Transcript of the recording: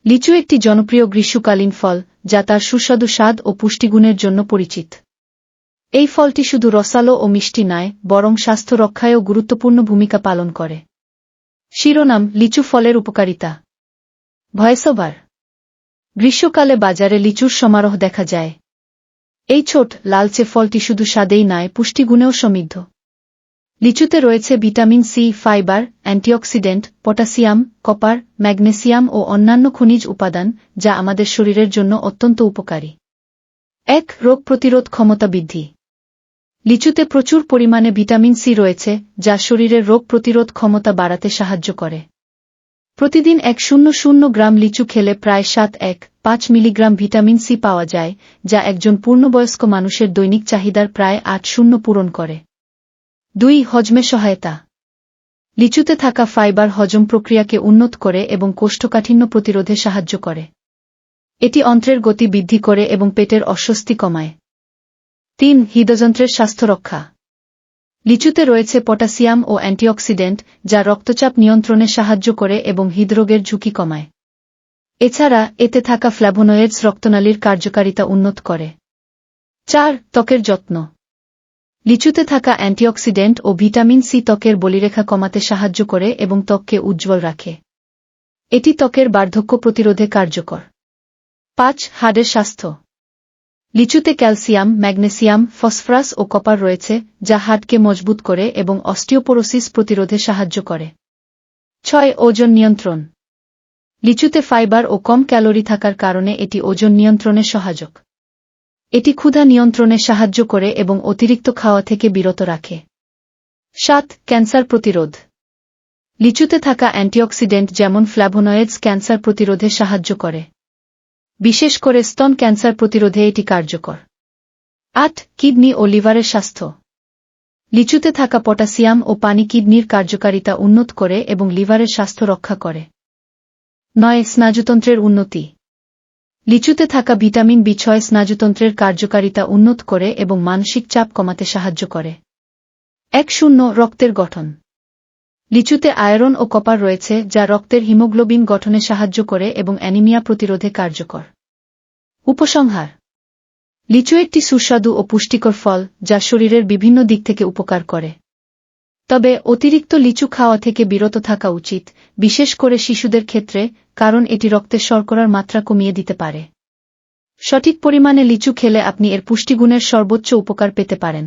লিচু একটি জনপ্রিয় গ্রীষ্মকালীন ফল যা তার সুস্বাদু স্বাদ ও পুষ্টিগুণের জন্য পরিচিত। এই ফলটি শুধু রসালো ও মিষ্টি নয়, বরং স্বাস্থ্য রক্ষায়ও গুরুত্বপূর্ণ ভূমিকা পালন করে। শিরোনাম: লিচু ফলের উপকারিতা। ভয়েসওভার: গ্রীষ্মকালে বাজারে লিচুর সমারোহ দেখা যায়। এই ছোট লালচে ফলটি শুধু স্বাদেই নয়, পুষ্টিগুণেও সমৃদ্ধ। লিচুতে রয়েছে vitamin C, fibre, antioxidant, potassium, copper, magnesium ও অন্যান্য খনিজ উপাদান যা আমাদের শরীরের জন্য অত্যন্ত উপকারী। ১. রোগ প্রতিরোধ ক্ষমতা বৃদ্ধি। লিচুতে প্রচুর পরিমাণে ভিটামিন সি রয়েছে, যা শরীরের রোগ প্রতিরোধ ক্ষমতা বাড়াতে সাহায্য করে। প্রতিদিন ১০০ গ্রাম লিচু খেলে প্রায় ৭.৫ মিলিগ্রাম ভিটামিন সি পাওয়া যায়, যা একজন পূর্ণবয়স্ক মানুষের দৈনিক চাহিদার প্রায় ৮ পূরণ করে। ২. হজমে সহায়তা। লিচুতে থাকা ফাইবার হজম প্রক্রিয়াকে উন্নত করে এবং কোষ্ঠকাঠিন্য প্রতিরোধে সাহায্য করে। এটি অন্ত্রের গতি বৃদ্ধি করে এবং পেটের অস্বস্তি কমায়। ৩. হৃদযন্ত্রের স্বাস্থ্য রক্ষা। লিচুতে রয়েছে পটাশিয়াম ও অ্যান্টিঅক্সিডেন্ট যা রক্তচাপ নিয়ন্ত্রণে সাহায্য করে এবং হৃদরোগের ঝুঁকি কমায়। এছাড়া এতে থাকা ফ্ল্যাভোনয়েডস রক্তনালীর কার্যকারিতা উন্নত করে। ৪. ত্বকের যত্ন। লিচুতে থাকা অ্যান্টিঅক্সিডেন্ট ও ভিটামিন সি ত্বকের বলিরেখা কমাতে সাহায্য করে এবং ত্বককে উজ্জ্বল রাখে। এটি ত্বকের বার্ধক্য প্রতিরোধে কার্যকর। ৫. হাড়ের স্বাস্থ্য। লিচুতে ক্যালসিয়াম, ম্যাগনেসিয়াম, ফসফরাস ও কপার রয়েছে, যা হাড়কে মজবুত করে এবং অস্টিওপোরোসিস প্রতিরোধে সাহায্য করে। ৬. ওজন নিয়ন্ত্রণ। লিচুতে ফাইবার ও কম ক্যালোরি থাকার কারণে এটি ওজন নিয়ন্ত্রণে সহায়ক। এটি ক্ষুধা নিয়ন্ত্রণে সাহায্য করে এবং অতিরিক্ত খাওয়া থেকে বিরত রাখে। ৭. ক্যান্সার প্রতিরোধ। লিচুতে থাকা অ্যান্টিঅক্সিডেন্ট যেমন ফ্ল্যাভোনয়েডস ক্যান্সার প্রতিরোধে সাহায্য করে। বিশেষ করে স্তন ক্যান্সার প্রতিরোধে এটি কার্যকর। ৮. কিডনি ও লিভারের স্বাস্থ্য। লিচুতে থাকা পটাশিয়াম ও পানি কিডনির কার্যকারিতা উন্নত করে এবং লিভারের স্বাস্থ্য রক্ষা করে। ৯. স্নায়ুতন্ত্রের উন্নতি। লিচুতে থাকা ভিটামিন বি6 স্নায়ুতন্ত্রের কার্যকারিতা উন্নত করে এবং মানসিক চাপ কমাতে সাহায্য করে। ১. রক্তের গঠন। লিচুতে আয়রন ও কপার রয়েছে, যা রক্তের হিমোগ্লোবিন গঠনে সাহায্য করে এবং অ্যানিমিয়া প্রতিরোধে কার্যকর। উপসংহার: লিচু একটি সুস্বাদু ও পুষ্টিকর ফল যা শরীরের বিভিন্ন দিক থেকে উপকার করে। তবে অতিরিক্ত লিচু খাওয়া থেকে বিরত থাকা উচিত, বিশেষ করে শিশুদের ক্ষেত্রে, কারণ এটি রক্তের শর্করার মাত্রা কমিয়ে দিতে পারে। সঠিক পরিমাণে লিচু খেলে আপনি এর পুষ্টিগুণের সর্বোচ্চ উপকার পেতে পারেন।